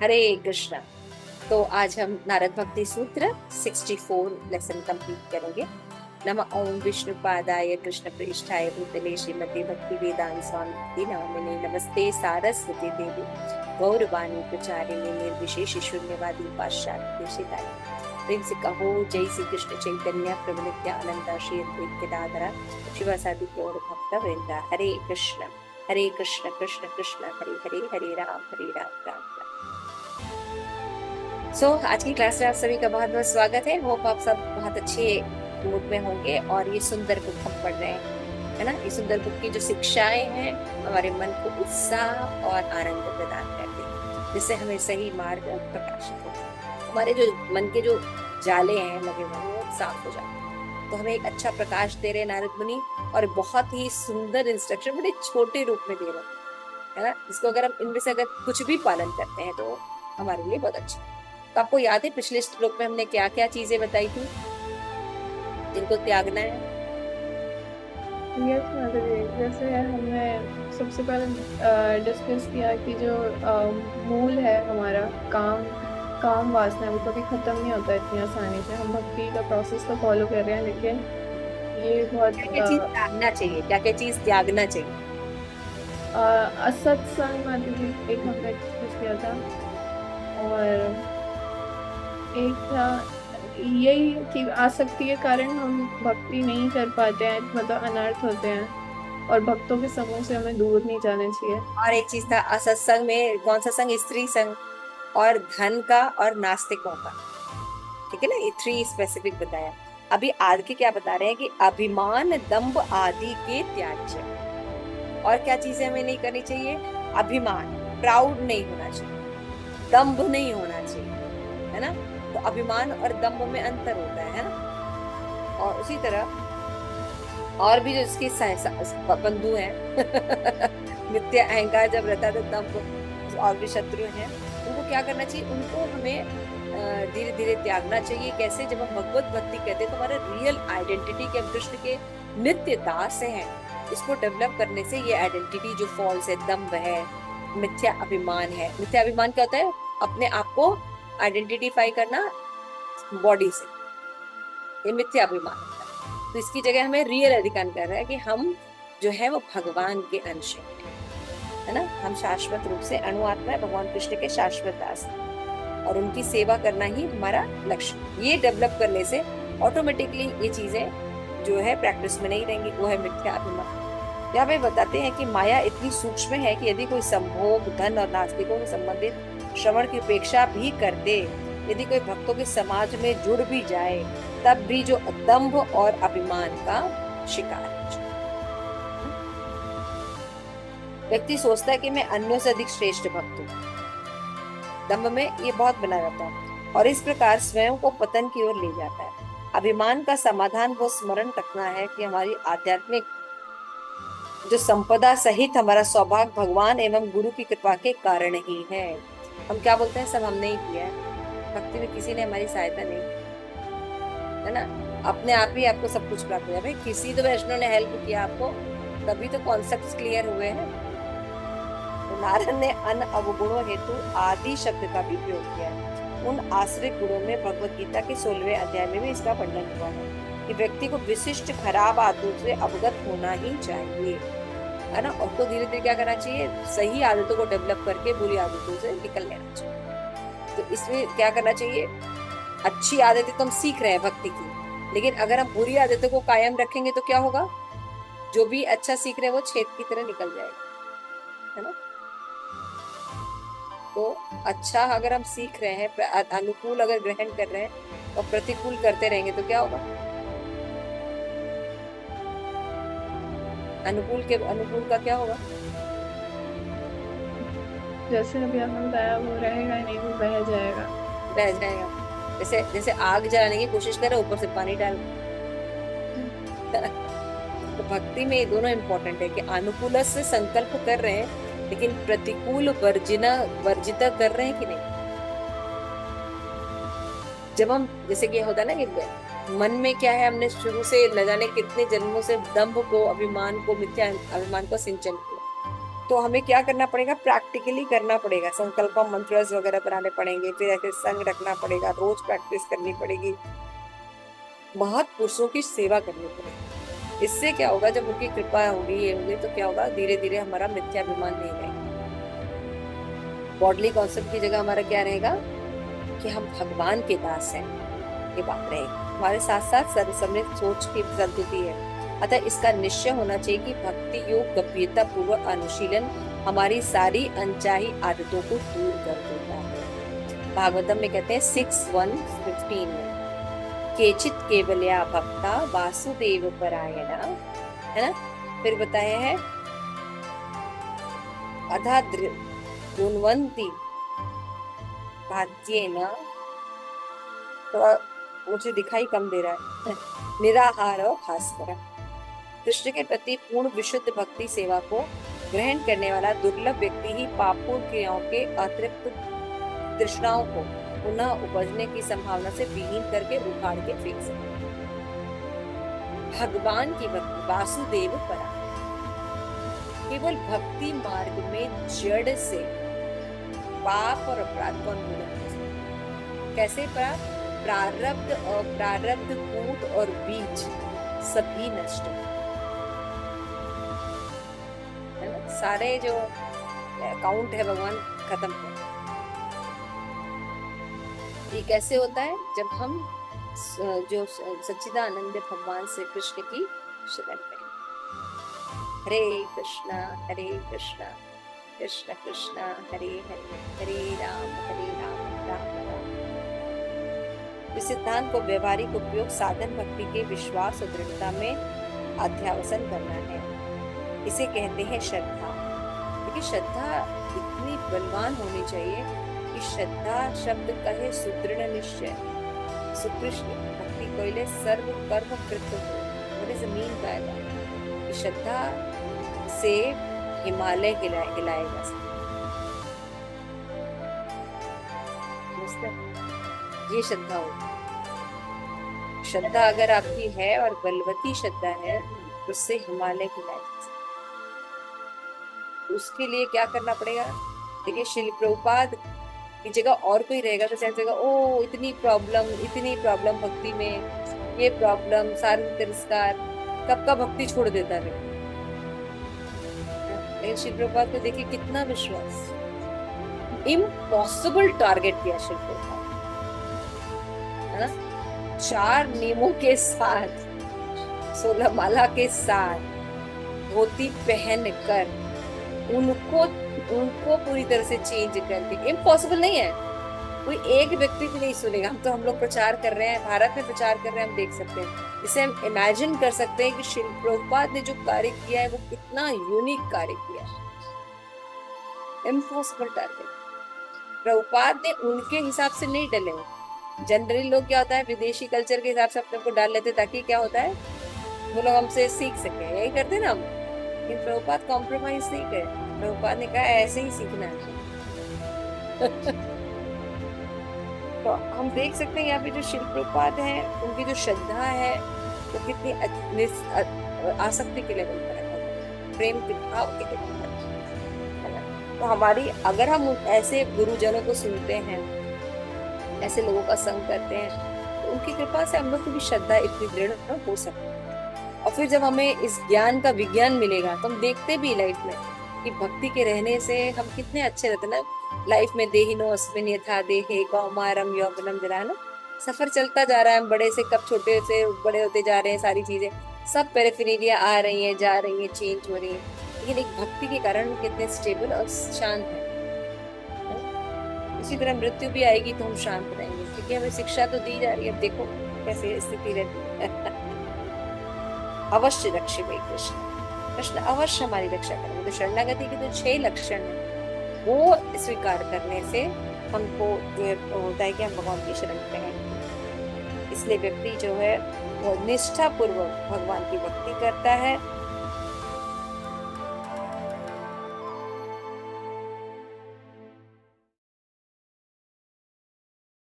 हरे कृष्णा। तो आज हम नारद भक्ति सूत्र 64 लेसन कंप्लीट करेंगे। नमः ओम विष्णुपादाय कृष्ण प्रेष्ठाय भूतले श्रीमते भक्ति वेदांत स्वामी नामिने नमस्ते सारस्वती देवी गौरवाणी प्रचारिणे निर्विशेष शून्यवादी पाश्चात्य देशिताय। प्रेम से कहो जय श्री कृष्ण चैतन्य प्रभु नित्यानंद श्री अद्वैत गदाधर शिवासादि गौर भक्त वृंदा। हरे कृष्ण कृष्ण कृष्ण हरे हरे हरे राम राम राम। आज की क्लास में आप सभी का बहुत बहुत स्वागत है। होप आप सब बहुत अच्छे मूड में होंगे और ये सुंदर बुक हम पढ़ रहे हैं, है ना। ये सुंदर बुक की जो शिक्षाएं हैं हमारे मन को उत्साह और आनंद प्रदान करते हैं, जिससे हमें सही मार्ग प्रकाशित हो, हमारे जो मन के जो जाले हैं लगे हुए वो साफ हो जाते हैं। तो हमें एक अच्छा प्रकाश दे रहे नारद मुनि और बहुत ही सुंदर इंस्ट्रक्शन बड़े छोटे रूप में दे रहे हैं, है ना। इसको अगर हम इनमें से अगर कुछ भी पालन करते हैं तो हमारे लिए बहुत अच्छा है। तो आपको याद है पिछले श्लोक में हमने क्या क्या चीजें बताई थी जिनको त्यागना है? यस माधुरी, जैसे हमने सबसे पहले डिस्कस किया कि जो मूल है हमारा काम वासना, वो कभी खत्म नहीं होता इतनी आसानी से। हम भक्ति का प्रोसेस तो फॉलो कर रहे हैं, लेकिन ये बहुत क्या क्या चीज त्यागना चाहिए, क्या क्या चीज त्यागना चाहिए? असत्संग माधुरी एक हमने डिस्कस किया था, और एक था यही कि आसक्ति के कारण हम भक्ति नहीं कर पाते हैं, मतलब अनर्थ होते हैं, और भक्तों के समूह से हमें दूर नहीं जाना चाहिए। और एक चीज था असत्संग में, कौन सा संग? स्त्री संग और धन का और नास्तिकों का, ठीक है ना। ये 3 स्पेसिफिक बताया। अभी आगे क्या बता रहे हैं कि अभिमान दंभ आदि के त्याज्य। और क्या चीजें हमें नहीं करनी चाहिए? अभिमान, प्राउड नहीं होना चाहिए, दंभ नहीं होना चाहिए, है ना। तो अभिमान और दंभ में अंतर होता है ना। और उसी तरह और भी जो इसके बंधु हैं मिथ्या अहंकार जब रहता है तो दंभ और भी शत्रु हैं, उनको क्या करना चाहिए? उनको हमें धीरे धीरे त्यागना चाहिए। कैसे? जब हम भगवत भक्ति कहते हैं तो हमारे रियल आइडेंटिटी के हम कृष्ण के नित्य दास हैं, इसको डेवलप करने से ये आइडेंटिटी जो फॉल्स है, दंभ है, मिथ्या अभिमान है। मिथ्या अभिमान क्या होता है? अपने आप को आइडेंटिफाई करना बॉडी से, ये मिथ्या अभिमान होता है। तो इसकी जगह हमें रियल अधिकार कर रहा है कि हम जो है वो भगवान के अंश है ना। हम शाश्वत रूप से अणु आत्मा है, भगवान कृष्ण के शाश्वत दास और उनकी सेवा करना ही हमारा लक्ष्य। ये डेवलप करने से ऑटोमेटिकली ये चीजें जो है प्रैक्टिस में नहीं रहेंगी। वो है मिथ्या अभिमान। यहाँ पे बताते हैं कि माया इतनी सूक्ष्म है कि यदि कोई संभोग, धन और नास्तिकों से संबंधित श्रवण की उपेक्षा भी कर दे, यदि कोई भक्तों के समाज में जुड़ भी जाए, तब भी जो दंभ और अभिमान का शिकार है। व्यक्ति सोचता है कि मैं अन्यों से अधिक श्रेष्ठ भक्त हूँ, दंभ में ये बहुत बना रहता है और इस प्रकार स्वयं को पतन की ओर ले जाता है। अभिमान का समाधान वो स्मरण रखना है कि हमारी आध्यात्मिक जो संपदा सहित हमारा सौभाग्य भगवान एवं गुरु की कृपा के कारण ही है। हम क्या बोलते हैं? सब हमने ही किया है, भक्ति में किसी ने हमारी सहायता नहीं, है ना। अपने आप ही आपको सब कुछ प्राप्त हो जाए। भाई किसी तो वैष्णव ने हेल्प किया आपको, तभी तो कॉन्सेप्ट्स क्लियर हुए हैं। तो नारद ने अन अवगुणों हेतु आदि शब्द का भी प्रयोग किया है। उन आश्रित गुणों में भगवत गीता के 16वें अध्याय में भी इसका वर्णन हुआ है कि व्यक्ति को विशिष्ट खराब आदतों से अवगत होना ही चाहिए, है ना। और तो धीरे धीरे क्या करना चाहिए? सही आदतों को डेवलप करके बुरी आदतों से निकल लेना चाहिए। तो इसमें क्या करना चाहिए? अच्छी आदतें तो हम सीख रहे हैं भक्ति की, लेकिन अगर हम बुरी आदतों को कायम रखेंगे तो क्या होगा? जो भी अच्छा सीख रहे हैं वो छेद की तरह निकल जाएगा, है ना। तो अच्छा अगर हम सीख रहे हैं, अनुकूल अगर ग्रहण कर रहे हैं और प्रतिकूल करते रहेंगे तो क्या होगा? अनुकूल के अनुकूल का क्या होगा? जैसे अभी आपने बताया, वो रहेगा नहीं, वो बह जाएगा, बह जाएगा। जैसे जैसे आग जलाने की कोशिश कर रहे, ऊपर से पानी डाल तो भक्ति में ये दोनों इंपॉर्टेंट है कि अनुकूल से संकल्प कर रहे हैं, लेकिन प्रतिकूल वर्जित कर रहे हैं कि नहीं। जब हम जैसे कि होता है ना कि मन में क्या है, हमने शुरू से न जाने कितने जन्मों से दंभ को, अभिमान को, मिथ्या अभिमान को सिंचन किया, तो हमें क्या करना पड़ेगा, प्रैक्टिकली करना पड़ेगा, संकल्प मंत्र वगैरह बनाने पड़ेंगे, फिर ऐसे संग रखना पड़ेगा, रोज प्रैक्टिस करनी पड़ेगी, महापुरुषों की सेवा करनी पड़ेगी। इससे क्या होगा, जब उनकी कृपा होगी, ये होगी, तो क्या होगा, धीरे धीरे हमारा मिथ्याभिमान नहीं रहेगा। बॉडली कॉन्सेप्ट की जगह हमारा क्या रहेगा कि हम भगवान के दास हैं, ये बात रहेगी। हमारे साथ साथ सर्वसम्मिलित सोच की सद्बुद्धि है। अतः इसका निश्चय होना चाहिए कि भक्ति योग गंभीरता पूर्वक अनुशीलन हमारी सारी अनचाही आदतों को दूर कर देता है। भागवतम में कहते हैं 6:1-15 में, केचित केवलया भक्ता वासुदेव परायणा, है ना। फिर बताया है अधा गुणवंती भात्येन, तो मुझे दिखाई कम दे रहा है, निराहार और भास्कर। कृष्ण के प्रति पूर्ण विशुद्ध भक्ति सेवा को ग्रहण करने वाला दुर्लभ व्यक्ति ही पापों क्रियाओं के अतिरिक्त तृष्णाओं को पुनः उपजने की संभावना से विहीन करके उखाड़ के फेंक सकते। भगवान की भक्ति वासुदेव परा, केवल भक्ति मार्ग में जड़ से पाप और अपराध को उन्मूलन कैसे परा, प्रारब्ध अप्रारब्ध कूट और बीज सभी नष्ट है ना, सारे जो अकाउंट है भगवान खत्म कर। ये कैसे होता है, जब हम जो सच्चिदानंद भगवान श्री कृष्ण की शरण में। हरे कृष्णा कृष्ण कृष्ण हरे हरे, हरे राम राम राम। इस सिद्धांत को व्यवहारिक उपयोग साधन भक्ति के विश्वास और दृढ़ता में अध्यावसन करना है। इसे कहते हैं श्रद्धा। क्योंकि श्रद्धा इतनी बलवान होनी चाहिए कि श्रद्धा शब्द कहे सुदृढ़ निश्चय, सुकृष्ण भक्ति कोइले सर्व कर्म कृत हो। What is the mean by that? श्रद्धा से हिमालय हिलाएगा। ये श्रद्धा हो। श्रद्धा अगर आपकी है और बलवती श्रद्धा है, उससे हिमालय हिलाएगा। उसके लिए क्या करना पड़ेगा? देखिए, श्रील प्रभुपाद की जगह और कोई रहेगा तो चाहेगा ओ इतनी प्रॉब्लम भक्ति में, ये प्रॉब्लम सारे तिरस्कार, कब का भक्ति छोड़ देता है। लेकिन श्रील प्रभुपाद को देखिए कितना विश्वास, इम्पॉसिबल टारगेट किया श्रील प्रभुपाद, है ना। 4 नियमों के साथ, 16 माला के साथ, धोती पहन कर उनको पूरी तरह से चेंज करके, इम्पॉसिबल नहीं है। कोई एक व्यक्ति भी नहीं सुनेगा। हम लोग प्रचार कर रहे हैं, भारत में प्रचार कर रहे हैं, हम देख सकते हैं। इसे हम इमेजिन कर सकते हैं कि श्रील प्रभुपाद ने जो कार्य किया है वो कितना यूनिक कार्य किया है। Impossible target. प्रभुपाद ने उनके हिसाब से नहीं डले। जनरली लोग क्या होता है, विदेशी कल्चर के हिसाब से अपने को डाल लेते ताकि क्या होता है, वो लोग हमसे सीख सके, यही करते ना हम। लेकिन प्रभुपाद कॉम्प्रोमाइज नहीं करे। प्रभुपाद ने कहा ऐसे ही सीखना है। तो हम देख सकते हैं यहाँ पे जो श्रील प्रभुपाद है, उनकी जो श्रद्धा है वो कितनी आसक्ति के लेवल पर है, प्रेम के भाव के लेवल पर है ना। तो हमारी, अगर हम ऐसे गुरुजनों को सुनते हैं, ऐसे लोगों का संग करते हैं, तो उनकी कृपा से हम लोग की भी श्रद्धा इतनी दृढ़ हो सकती है। और फिर जब हमें इस ज्ञान का विज्ञान मिलेगा तो हम देखते भी लाइफ में कि भक्ति के रहने से हम कितने अच्छे रहते ना लाइफ में। देहिनो अस्मिन् यथा देहे कौमारम यौवनम जरा, ना सफर चलता जा रहा है। हम बड़े से कब छोटे से बड़े होते जा रहे हैं, सारी चीजें सब पेरिफेरिया आ रही हैं, जा रही हैं, चेंज हो रही है। लेकिन एक भक्ति के कारण कितने स्टेबल और शांत है। इसी तरह मृत्यु भी आएगी तो हम शांत रहेंगे, क्योंकि हमें शिक्षा तो दी जा रही है। अब देखो कैसे स्थिति रहती है। अवश्य रक्षे भाई कृष्ण अवश्य हमारी रक्षा करेंगे। तो शरणागति के जो 6 लक्षण है वो स्वीकार करने से हमको जो है होता है कि हम भगवान की शरण में हैं। इसलिए व्यक्ति जो है वो निष्ठा पूर्वक भगवान की भक्ति करता है